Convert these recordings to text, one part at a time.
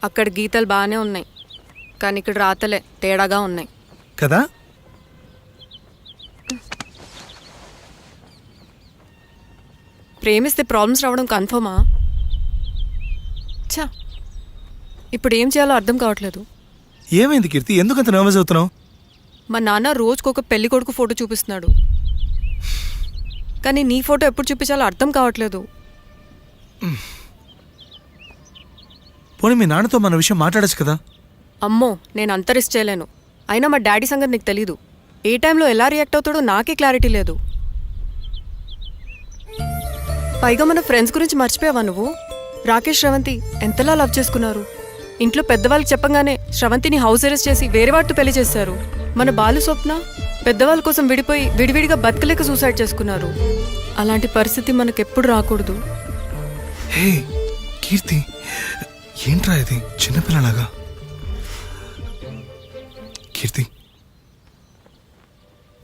అక్కడ గీతలు బాగానే ఉన్నాయి, కానీ ఇక్కడ రాతలే తేడాగా ఉన్నాయి కదా. ప్రేమిస్తే ప్రాబ్లమ్స్ రావడం కన్ఫర్మా? ఛా, ఇప్పుడు ఏం చేయాలో అర్థం కావట్లేదు. ఏమైంది కీర్తి, ఎందుకంత నర్వస్ అవుతున్నావు? మా నాన్న రోజుకొక పెళ్లి కొడుకు ఫోటో చూపిస్తున్నాడు, కానీ నీ ఫోటో ఎప్పుడు చూపించాలో అర్థం కావట్లేదు. పోనీ మీ నాన్నతో మన విషయం మాట్లాడచ్చు కదా. అమ్మో, నేను అంత రిస్క్ చేయలేను. అయినా మా డాడీ సంగతి నీకు తెలీదు. ఏ టైంలో ఎలా రియాక్ట్ అవుతాడో నాకే క్లారిటీ లేదు. పైగా మన ఫ్రెండ్స్ గురించి మర్చిపోయావా నువ్వు? రాకేష్, శ్రవంతి ఎంతలా లవ్ చేసుకున్నారు. ఇంట్లో పెద్దవాళ్ళకి చెప్పగానే శ్రవంతిని హౌస్ అరెస్ట్ చేసి వేరే వాటితో పెళ్లి చేశారు. మన బాలు స్వప్న పెద్దవాళ్ళ కోసం విడిపోయి విడివిడిగా బతకలేక సూసైడ్ చేసుకున్నారు. అలాంటి పరిస్థితి మనకెప్పుడు రాకూడదు. హే కీర్తి, ఏంట్రా ఇది చిన్నపిల్లలాగా? కీర్తి,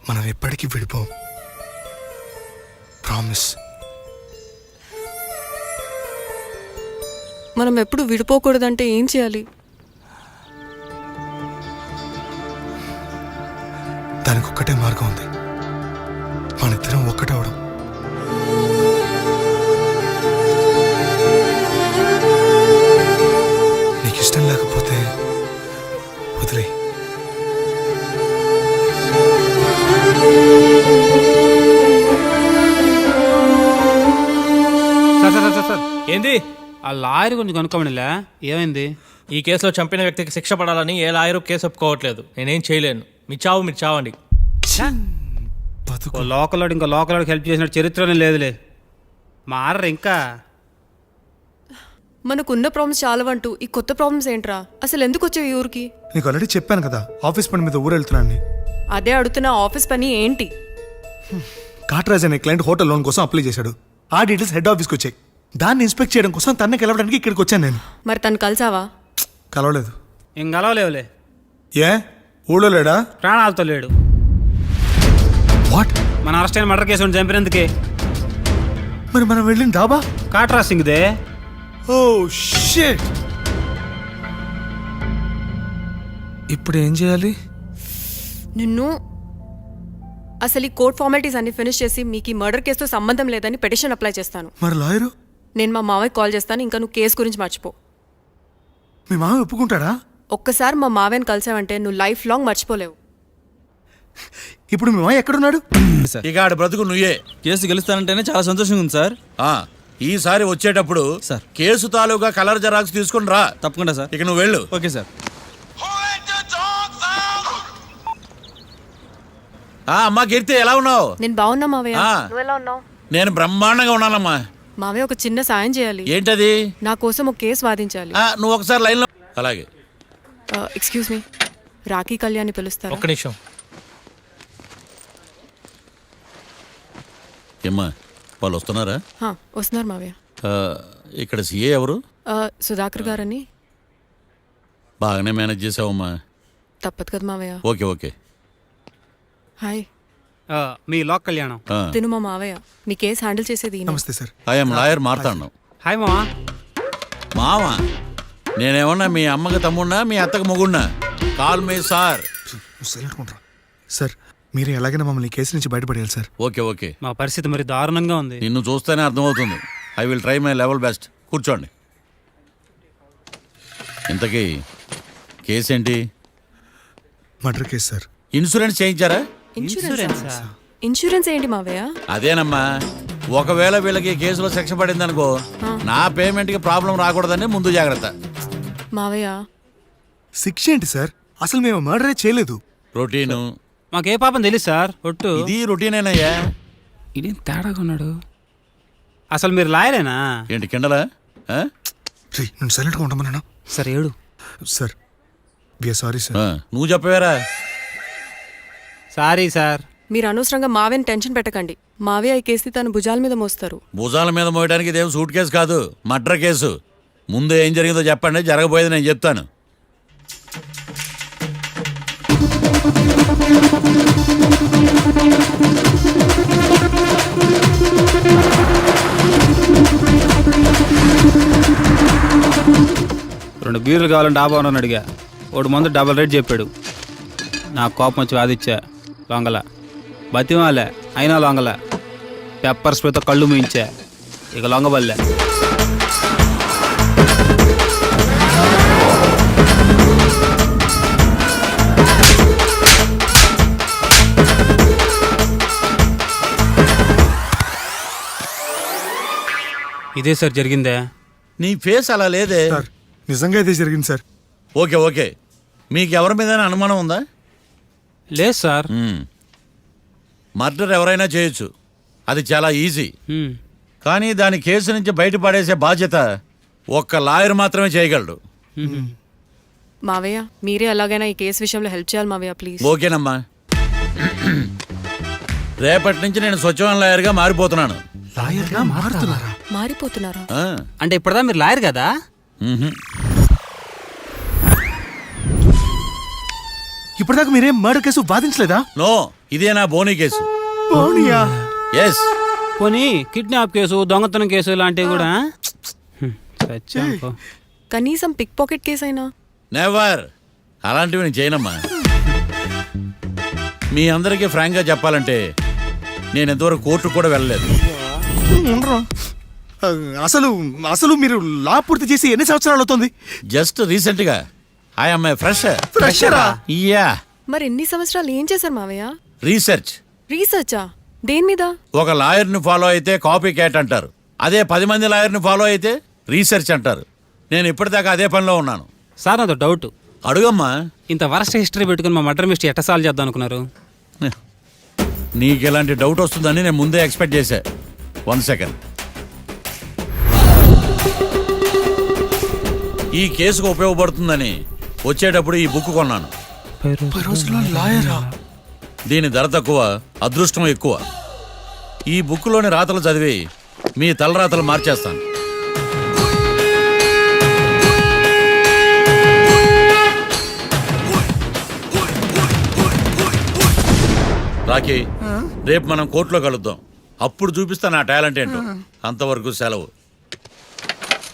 మనం ఎప్పటికీ విడిపోం, ప్రామిస్. మనం ఎప్పుడు విడిపోకూడదంటే ఏం చేయాలి? దానికి ఒక్కటే మార్గం ఉంది, మనిద్దరం ఒక్కటవడం. నీకు ఇష్టం లేకపోతే వదిలే. సార్ ఏంది? ఆ లాయర్ గురించి కనుక్కోమనిలే, ఏమైంది? ఈ కేసులో చంపిన వ్యక్తికి శిక్ష పడాలని ఏ లాయరు కేసు ఒప్పుకోవట్లేదు. నేనేం చేయలేను. మీ చావండి. బతుకు. లోకల్ ఇంకా లోకల్ హెల్ప్ చేసిన చరిత్రనే లేదులే. మారరు ఇంకా. మనకున్న ప్రాబ్లమ్స్ చాలవంటూ ఈ కొత్త ప్రాబ్లమ్స్ ఏంట్రా? అసలు ఎందుకు వచ్చావు ఈ ఊరికి? నీకు ఆల్రెడీ చెప్పాను కదా, ఆఫీస్ పని మీద ఊరు వెళ్తున్నాను. అదే అడుగుతున్న, ఆఫీస్ పని ఏంటి? కాట్రాజ్ అనే క్లయింట్ హోటల్ లోన్ కోసం అప్లై చేశాడు. ఆ డీటెయిల్స్ హెడ్ ఆఫీస్కి వచ్చాయి. దాన్ని ఇన్స్పెక్ట్ చేయడం కోసం తన్నే కలవడానికి ఇక్కడికి వచ్చాను నేను. మరి తను కలిసావా? కలవలేదు. ఏం కలవలేవులే. ఏ ఊళ్ళో లేడా? ప్రాణాలతో లేడు. వాట్? మన అరెస్ట్ అయిన మర్డర్ కేసు చంపినందుకే. మరి మనం వెళ్ళిన డాబా కాట్రా సింగ్దే. Oh shit. ఇప్పుడు ఏం చేయాలి? నిన్ను అసలు ఈ కోర్ట్ ఫార్మాలిటీస్ అన్ని ఫినిష్ చేసి మీకు ఈ మర్డర్ కేసుతో సంబంధం లేదని పిటిషన్ అప్లై చేస్తాను. మరి లాయరు? నేను మా మావయ్య కాల్ చేస్తాను. ఇంకా నువ్వు కేసు గురించి మర్చిపో. మీ మామ ఒప్పుకుంటాడా? ఒక్కసారి మా మావయ్యని కలిసావంటే నువ్వు లైఫ్ లాంగ్ మర్చిపోలేవు. ఇప్పుడు మీ మామ ఎక్కడున్నాడు? ఇక ఆడ బ్రతుకు నువ్వే. కేసు గెలుస్తానంటేనే చాలా సంతోషంగా ఉంది సార్. ఈసారి వచ్చేటప్పుడు సార్ కేసు తాలూకా కలర్ జెరాక్స్ తీసుకుని రా. తప్పకుండా సార్. ఇక నువ్వు వెళ్ళు. Okay sir. అమ్మా కీర్తి, ఎలా ఉన్నావు? నేను బాగున్నా మావయ్య. నువ్వు ఎలా ఉన్నావు? నేను బ్రహ్మాండంగా ఉన్నానమ్మా. మావయ్య, ఒక చిన్న సాయం చేయాలి. ఏంటది? నా కోసం ఒక కేసు వాదించాలి. నువ్వు ఒకసారి లైన్ లో. అలాగే. ఎక్స్క్యూజ్ మీ, రాఖీ కళ్యాణ్ పిలుస్తారా? ఒక్క నిమిషం. ఏమ్మా, వాళ్ళు వస్తున్నారా? వస్తున్నారు మావయ్య. ఇక్కడ సీఏ ఎవరు? సుధాకర్ గారని. బాగానే మేనేజ్ చేసావమ్మా. తప్పదు కదా మావయ్య. Okay okay. హాయ్. మీ లోక్ కళ్యాణం. తిను మా మావయ్య. మీ కేసు హ్యాండిల్ చేసేది ఈయన. నమస్తే sir. I'm lawyer Marthandam. Hi మావా. మావా? నేనేమన్నా మీ అమ్మకి తమ్ముడినా, మీ అత్తకి మొగుడినా? Call me sir. సార్, మీరు ఎలాగైనా మమ్మల్ని కేసు నుంచి బయటపడేయాలి సార్. Okay okay. మా పరిస్థితి మరి దారుణంగా ఉంది. నిన్ను చూస్తేనే అర్థమవుతుంది. I will try my level best. కూర్చోండి. ఇంతకీ కేసు ఏంటి? Murder case sir. ఇన్సూరెన్స్ చేయించారా? ఇన్సూరెన్స్ ఏంటి మావయ్య? అదేనమ్మా, ఒకవేళ వీళ్ళకి కేసులో శిక్ష పడింది అనుకో, నా పేమెంట్ కి ప్రాబ్లం రాకూడదని ముందు జాగ్రత్త. మావయ్య, శిక్ష ఏంటి సార్? అసలు మేము మర్డరే చేయలేదు. రొటీను. మాకే పాపం తెలుసు సార్. ఒట్టు ఇది రొటీనేనయ్యా. ఇదేం తేడాగా ఉన్నాడు. అసలు మీరు లాయరేనా? ఏంటి కిండలా? నేను సైలెంట్గా ఉంటామన్నా. సార్ ఏడు. Sir, we are sorry sir. నువ్వు చెప్పవేరా? Sorry sir. మీరు అనవసరంగా మావయ్యని టెన్షన్ పెట్టకండి. మావయ్య ఈ కేసు తన భుజాల మీద మోస్తారు. భుజాల మీద మోయడానికి ఇదేం సూట్ కేసు కాదు, మర్డర్ కేసు. ముందు ఏం జరిగిందో చెప్పండి, జరగబోయేది నేను చెప్తాను. 2 బీర్లు కావాలని డాబా అని అడిగా. వాడు ముందు డబల్ రేట్ చెప్పాడు. నాకు కోపం వచ్చి వాదిచ్చా. లొంగల బతిమాలే, అయినా లొంగల. పెప్పర్ స్ప్రేతో కళ్ళు మూయించా. ఇక లొంగబల్లే. ఇదే సార్ జరిగిందే. నీ ఫేస్ అలా లేదే. సార్ నిజంగా ఇదే జరిగింది సార్. ఓకే ఓకే, మీకు ఎవరి మీద అనుమానం ఉందా? లేదు సార్. మర్డర్ ఎవరైనా చేయొచ్చు, అది చాలా ఈజీ. మ్మ్. కానీ దాని కేసు నుంచి బయటపడేసే బాధ్యత ఒక్క లాయర్ మాత్రమే చేయగలడు. మావయ్య మీరే ఎలాగైనా ఈ కేసు విషయంలో హెల్ప్ చేయాలి మావయ్య ప్లీజ్. ఓకేనమ్మా. రేపటి నుంచి నేను స్వచ్ఛమైన లాయర్గా మారిపోతున్నాను. లాయర్గా మారుతున్నారా? మారిపోతున్నారా? ఆ, అంటే ఇప్పుడుదా మీరు లాయర్ కదా? మ్హూ. ఇప్పటిదాకా మీరేం మర్డర్ కేసు వాదించలేదా? నో, ఇదే నా బోనీ కేసు. పోనీయా? ఎస్. పోనీ కిడ్నాప్ కేసు, దొంగతనం కేసు ఇలాంటివి కూడా. చచ్చాం పో. కనీసం పిక్ పాకెట్ కేసు అయినా. నెవర్. అలాంటివి నేను చేయనమ్మా. మీ అందరికీ ఫ్రాంక్గా చెప్పాలంటే నేను ఎంతవరకు కోర్టు కూడా వెళ్ళలేదు. ఉండరా? అసలు అసలు మీరు లా పూర్తి చేసి ఎన్ని సంవత్సరాలు అవుతుంది? జస్ట్ రీసెంట్గా ఐఎమ్ ఏ ఫ్రెషర్. ఫ్రెషరా? యా. మరి ఎన్ని సంవత్సరాలు ఏం చేశారు మావయ్య? రీసెర్చ్. రీసెర్చా? దేని మీద? ఒక లాయర్ని ఫాలో అయితే కాపీ క్యాట్ అంటారు. అదే 10 మంది లాయర్ని ఫాలో అయితే రీసెర్చ్ అంటారు. నేను ఇప్పటిదాకా అదే పనిలో ఉన్నాను. సార్ నాతో డౌట్. అడుగమ్మా. ఇంత వరస్ట్ హిస్టరీ పెట్టుకుని మా మర్డర్ మిస్టరీ ఎట్ట సాల్వ్ చేద్దాం అనుకున్నారు? నీకు ఎలాంటి డౌట్ వస్తుందని నేను ముందే ఎక్స్పెక్ట్ చేశా. 1 సెకండ్. ఈ కేసుకు ఉపయోగపడుతుందని వచ్చేటప్పుడు ఈ బుక్ కొన్నాను. లాయరా? దీని ధర తక్కువ, అదృష్టం ఎక్కువ. ఈ బుక్లోని రాతలు చదివి మీ తలరాతలు మార్చేస్తాను. రాకీ, రేపు మనం కోర్టులో కలుద్దాం. అప్పుడు చూపిస్తా నా టాలెంట్ ఏంటో. అంతవరకు సెలవు.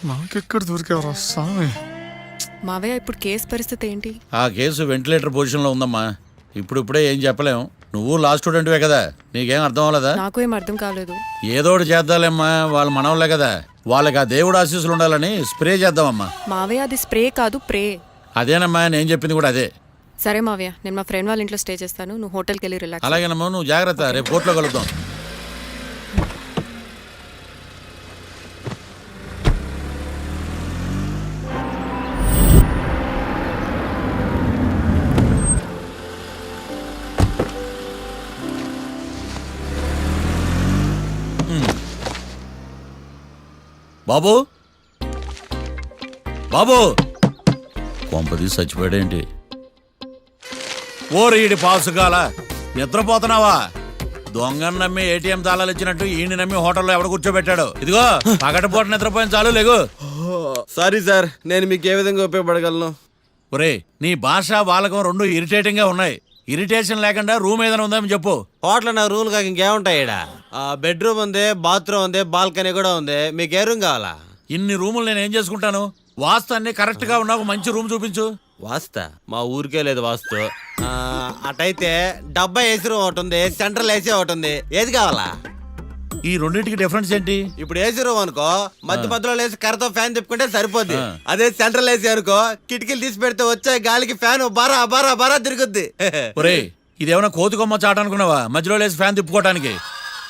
నాకెక్కడ దొరికేవరా స్వామి? మావయ్య ఇప్పుడు కేసు పరిస్థితి ఏంటి? ఆ కేసు వెంటిలేటర్ పొజిషన్లో ఉందమ్మా. ఇప్పుడే ఏం చెప్పలేం. నువ్వు లా స్టూడెంట్వే కదా, నీకేం అర్థం అవ్వలేదా? నాకు ఏం అర్థం కాలేదు. ఏదో ఒకటి చేద్దాలేమ్మా, వాళ్ళు మనవలే కదా. వాళ్ళకి ఆ దేవుడు ఆశీస్సులు ఉండాలని స్ప్రే చేద్దామమ్మా. మావయ్య అది స్ప్రే కాదు ప్రే. అదేనమ్మా, నేను చెప్పింది కూడా అదే. సరే మావయ్య, నేను మా ఫ్రెండ్ వాళ్ళ ఇంట్లో స్టే చేస్తాను, నువ్వు హోటల్కి వెళ్ళి రిలాక్స్. అలాగేనమ్మా, నువ్వు జాగ్రత్త. రేపు కోర్టులో కలుద్దాం. బాబు, బాబు, కొంపది చచ్చిపోయాడేంటి? ఓరీడి పాసుగాల, నిద్రపోతున్నావా? దొంగను నమ్మి ఏటీఎం తాళాలు ఇచ్చినట్టు ఈయన నమ్మి హోటల్లో ఎవడ కూర్చోబెట్టాడు? ఇదిగో పగటిపూట నిద్రపోయిన చాలు, లేగు. సారీ సార్, నేను మీకు ఏ విధంగా ఉపయోగపడగలను? ఒరే, నీ భాష వాలకం రెండు ఇరిటేటింగ్ గా ఉన్నాయి. ఇరిటేషన్ లేకుండా రూమ్ ఏదైనా ఉందని చెప్పు. హోటల్ నా రూమ్ కాక ఇంకేముంటాయి ఈడ? బెడ్రూమ్ ఉంది, బాత్రూమ్ ఉంది, బాల్కనీ కూడా ఉంది. మీకు ఏ రూమ్ కావాలా? ఇన్ని రూములు నేను ఏం చేసుకుంటాను? వాస్తు అన్ని కరెక్ట్ గా ఉన్న ఒక మంచి రూమ్ చూపించు. వాస్తా? మా ఊరికే లేదు వాస్తు. అటైతే డబ్బా ఏసీ రూమ్ ఒకటి ఉంది, సెంట్రల్ ఏసీ ఒకటి ఉంది. ఏది కావాలా? ఈ రెండింటికి డిఫరెన్స్ ఏంటి? ఇప్పుడు ఏసీ రూమ్ అనుకో, మధ్యలో లేసి కర్రతో ఫ్యాన్ తిప్పుకుంటే సరిపోద్ది. అదే సెంట్రల్ ఏసీ అనుకో, కిటికీలు తీసి పెడితే వచ్చే గాలికి ఫ్యాన్ బారా బారా బారా తిరుగుద్ది. ఒరే, ఇదేమన్నా కోతి కొమ్మ చాట అనుకున్నావా మధ్యలో లేసి ఫ్యాన్ తిప్పుకోవటానికి?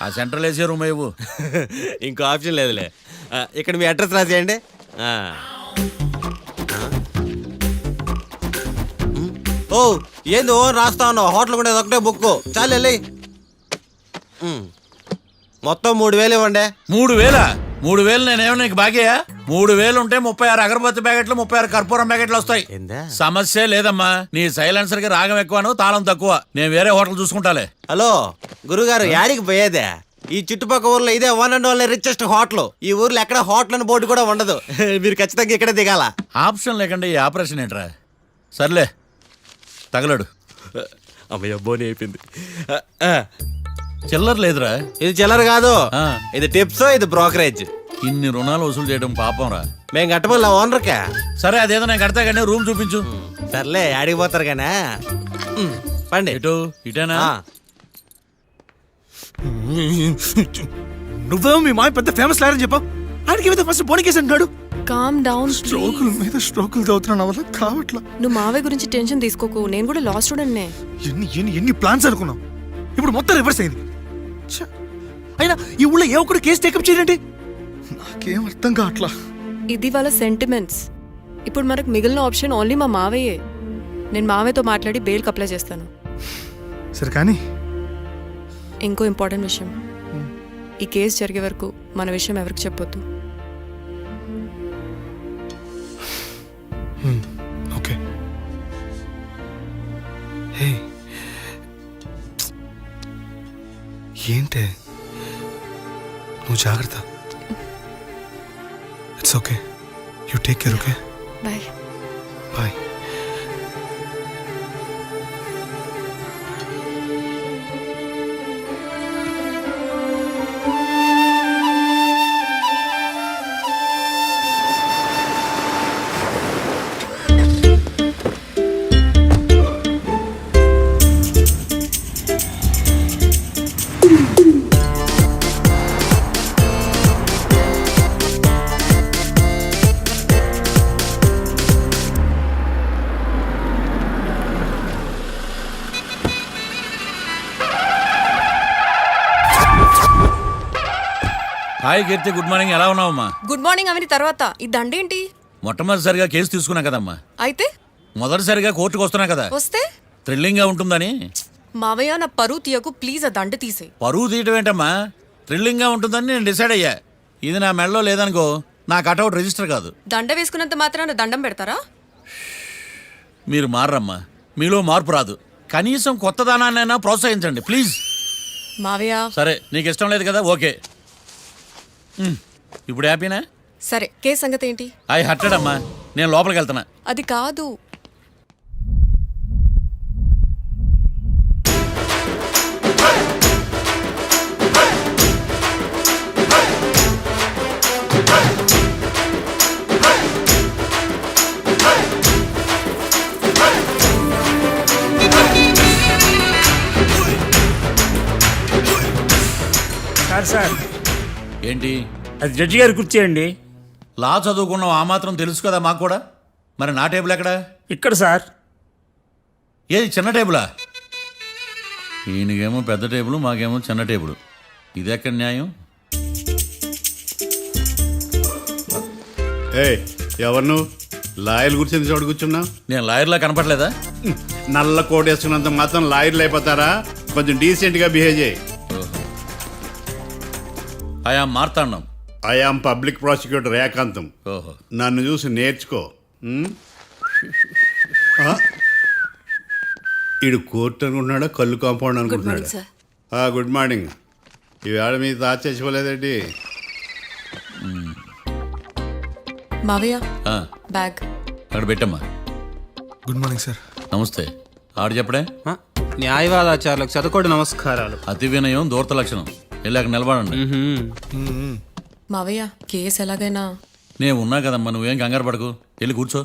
ఆ సెంట్రల్ ఏసీ రూమ్ ఇవ్వు. ఇంకో ఆప్షన్ లేదులే. ఇక్కడ మీ అడ్రస్ రాసేయండి. ఓ ఏంది ఓ రాస్తా ఉన్నావు? హోటల్ కూడా ఒకటే బుక్ చాలు వెళ్ళి. మొత్తం 3000 ఇవ్వండి. 3000? 3000 నేనేమన్నా నీకు బాగేయా? 3000 ఉంటే 36 అగరబత్తి ప్యాకెట్లు, 36 కర్పూరం ప్యాకెట్లు వస్తాయి. సమస్య లేదమ్మా. నీ సైలెన్సర్ కి రాగం ఎక్కువను, తాళం తక్కువ. నేను వేరే హోటల్ చూసుకుంటాలే. హలో గురుగారు, యాడికి పోయేదే? ఈ చుట్టుపక్కల ఊర్లో ఇదే one and only richest hotel. ఈ ఊర్లో ఎక్కడ హోటల్ అని బోర్డు కూడా ఉండదు. మీరు ఖచ్చితంగా ఇక్కడే దిగాల. ఆప్షన్ లేకుండా ఈ ఆపరేషన్ ఏంట్రా? సర్లే, తగలడు. అమ్మయ్య, బోని అయిపోయింది. చిల్లర లేదురా. ఇది చిల్లర కాదు, ఆ. ఇది టిప్స్, ఇది బ్రోకరేజ్. ఇన్ని రుణాలు వసూలు చేయడం పాపం రా. మేము కట్టబోలా ఓనర్కా. సరే అదేదో నేను కడతా కానీ రూమ్ చూపించు. సర్లే ఆడికి పోతారు కానీ పండి. ఇటు ఇటేనా? నువ్వేమో మీ మాయ పెద్ద ఫేమస్ లాయర్ అని చెప్పావు. ఆడికి ఏమైతే ఫస్ట్ బోనికేసి అంటున్నాడు. Calm down. స్ట్రోకుల మీద స్ట్రోకులు చదువుతున్నా నా వల్ల కావట్లా. నువ్వు మావయ్య గురించి టెన్షన్ తీసుకోకు, నేను కూడా లా స్టూడెంట్నే. ఎన్ని ప్లాన్స్ అనుకున్నావు, ఇప్పుడు మొత్తం రివర్స్ అయింది. ఛ! అయినా ఈ ఊళ్ళో ఏ ఒక్కడు కేసు టేకప్ చేయండి, నాకేం అర్థం కావట్లా. ఇది వాళ్ళ సెంటిమెంట్స్. ఇప్పుడు మనకు మిగిలిన ఆప్షన్ ఓన్లీ మా మావయ్యే. నేను మావయ్యతో మాట్లాడి బెయిల్కి అప్లై చేస్తాను. సరే కానీ ఇంకో ఇంపార్టెంట్ విషయం, ఈ కేసు జరిగే వరకు మన విషయం ఎవరికి చెప్పొద్దు. ఓకే. హే, ఏంటే నువ్వు జాగ్రత్త. It's okay, you take care. Okay, bye. Bye. Hi Keerthi, good morning. ఎలా ఉన్నావమ్మా? గుడ్ మార్నింగ్ అవని తర్వాత ఈ దండేంటి? మొట్టమొదటిసారిగా కేసు తీసుకున్నా కదమ్మా. అయితే మొదటిసారిగా కోర్టుకు వస్తున్నా కదా, వస్తే థ్రిల్లింగ్ గా ఉంటుందని. మావయ్య నా పరువు తీయకు ప్లీజ్, ఆ దండ తీసే. పరువు తీయటం ఏంటమ్మా, థ్రిల్లింగ్ గా ఉంటుందని నేను డిసైడ్ అయ్యా. ఇది నా మెడలో లేదనుకో, నా కటౌట్ రిజిస్టర్ కాదు. దండ వేసుకున్నంత మాత్రాన దండం పెడతారా? మీరు మారమ్మా, మీలో మార్పు రాదు. కనీసం కొత్త దానాన్నైనా ప్రోత్సహించండి ప్లీజ్. మావయ్య సరే, నీకు ఇష్టం లేదు కదా, ఓకే. ఇప్పుడు హ్యాపీనా? సరే, కేసు సంగతి ఏంటి? ఐ హర్టెడ్ అమ్మా, నేను లోపలికి వెళ్తున్నా. అది కాదు. సార్ ఏంటి? అది జడ్జి గారు కూర్చేయండి. లా చదువుకున్నావు, ఆ మాత్రం తెలుసు కదా మాకు కూడా. మరి నా టేబుల్ ఎక్కడ? ఇక్కడ సార్. ఏది చిన్న టేబులా? ఈయనకేమో పెద్ద టేబుల్, మాకేమో చిన్న టేబుల్. ఇది ఎక్కడ న్యాయం? ఎవరు నువ్వు? లాయర్లు కూర్చొని చోటు కూర్చున్నావు? నేను లాయర్లా కనపడలేదా? నల్ల కోట్ వేసుకున్నంత మాత్రం లాయర్లు అయిపోతారా? కొంచెం డీసెంట్గా బిహేవ్ చేయి. ఆయా మార్తాండం. ఐఆమ్ పబ్లిక్ ప్రాసిక్యూటర్ ఏకాంతం. ఓహో, నన్ను చూసి నేర్చుకో. ఈడు కోర్టు అనుకుంటున్నాడా, కళ్ళు కాంపౌండ్ అనుకుంటున్నాడా? Good morning. ఈవేళ మీ తాత చచ్చిపోలేదండి. మావయ్య ఆ, బ్యాగ్. అక్కడ పెట్టమ్మా. Good morning sir. నమస్తే. ఆడు చెప్పడే. న్యాయవాదాచారులకు చదువుకోండి నమస్కారాలు. అతి వినయం దూరత లక్షణం. వెళ్ళాక నిలబడండి. మావయ్య కేసు ఎలాగైనా. నేను ఉన్నా కదమ్మా, నువ్వేం కంగారు పడకు. వెళ్ళి కూర్చో.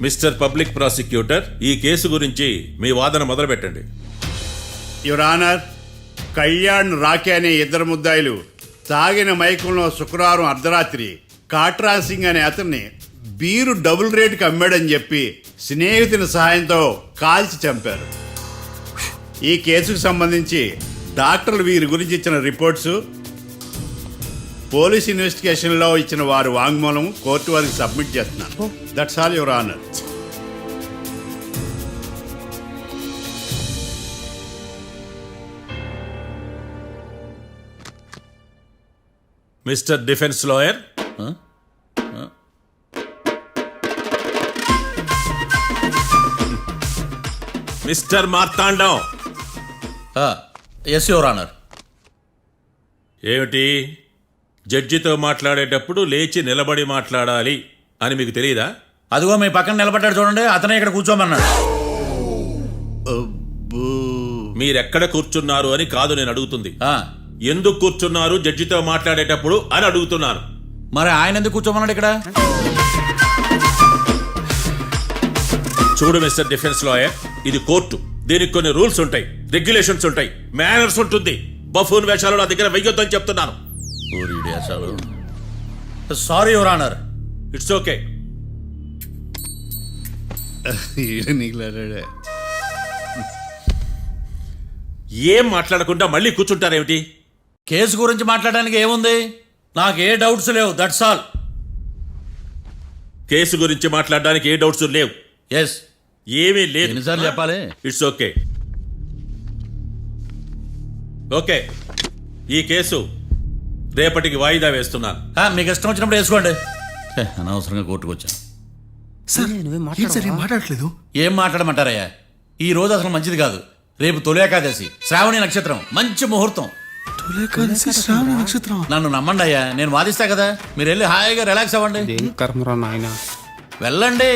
మిస్టర్ పబ్లిక్ ప్రాసిక్యూటర్, ఈ కేసు గురించి మీ వాదన మొదలు పెట్టండి. యువర్ ఆనర్, కళ్యాణ్ రాకే అనే ఇద్దరు ముద్దాయిలు తాగిన మైకంలో శుక్రవారం అర్ధరాత్రి కాట్రా సింగ్ అనే అతన్ని బీరు డబుల్ రేటుకి అమ్మాడని చెప్పి స్నేహితుని సహాయంతో కాల్చి చంపారు. ఈ కేసుకు సంబంధించి డాక్టర్లు వీరి గురించి ఇచ్చిన రిపోర్ట్స్, పోలీస్ ఇన్వెస్టిగేషన్లో ఇచ్చిన వారి వాంగ్మూలం కోర్టు వారికి సబ్మిట్ చేస్తున్నాను. That's all your honour. Mister defence lawyer, mister Marthandam, yes your honour. ఏమిటి జడ్జితో మాట్లాడేటప్పుడు లేచి నిలబడి మాట్లాడాలి అని మీకు తెలియదా? అదిగో మీ పక్కన నిలబడ్డాడు చూడండి, అతనే ఇక్కడ కూర్చోమన్నాడు. మీరెక్కడ కూర్చున్నారు అని కాదు నేను అడుగుతుంది. ఆ, ఎందుకు కూర్చున్నారు జడ్జితో మాట్లాడేటప్పుడు అని అడుగుతున్నాను. మరి ఆయన ఎందుకు కూర్చోమన్నాడు ఇక్కడ? చూడు మిస్టర్ డిఫెన్స్ లాయర్, ఇది కోర్టు. దీనికి కొన్ని రూల్స్ ఉంటాయి, రెగ్యులేషన్స్ ఉంటాయి, మేనర్స్ ఉంటుంది. బఫూన్ వేషాలు నా దగ్గర వెయ్యొద్దని చెప్తున్నాను. Sorry your honour. It's okay. ఏం మాట్లాడకుండా మళ్ళీ కూర్చుంటారేమిటి? కేసు గురించి మాట్లాడడానికి ఏముంది? నాకు ఏ డౌట్స్ లేవు, దట్స్ ఆల్. కేసు గురించి మాట్లాడడానికి ఏ డౌట్స్ లేవు? ఎస్. ఏమీ లేదు. ఎన్నిసార్లు చెప్పాలి? It's okay. ఓకే, ఈ కేసు రేపటికి వాయిదా వేస్తున్నాను. మీకు ఇష్టం వచ్చినప్పుడు వేసుకోండి. అనవసరంగా కోర్టుకు వచ్చాను. సార్ ఏం సార్ ఏం మాట్లాడట్లేదు? ఏం మాట్లాడమంటారయ్యా? ఈ రోజు అసలు మంచిది కాదు. రేపు తొలి ఏకాదశి, శ్రావణి నక్షత్రం, మంచి ముహూర్తం. శ్రావణ నక్షత్రం. నన్ను నమ్మండి అయ్యా, నేను వాదిస్తా కదా. మీరు వెళ్ళి హాయిగా రిలాక్స్ అవ్వండి. ఏం కర్మరా నాయనా. వెళ్ళండి.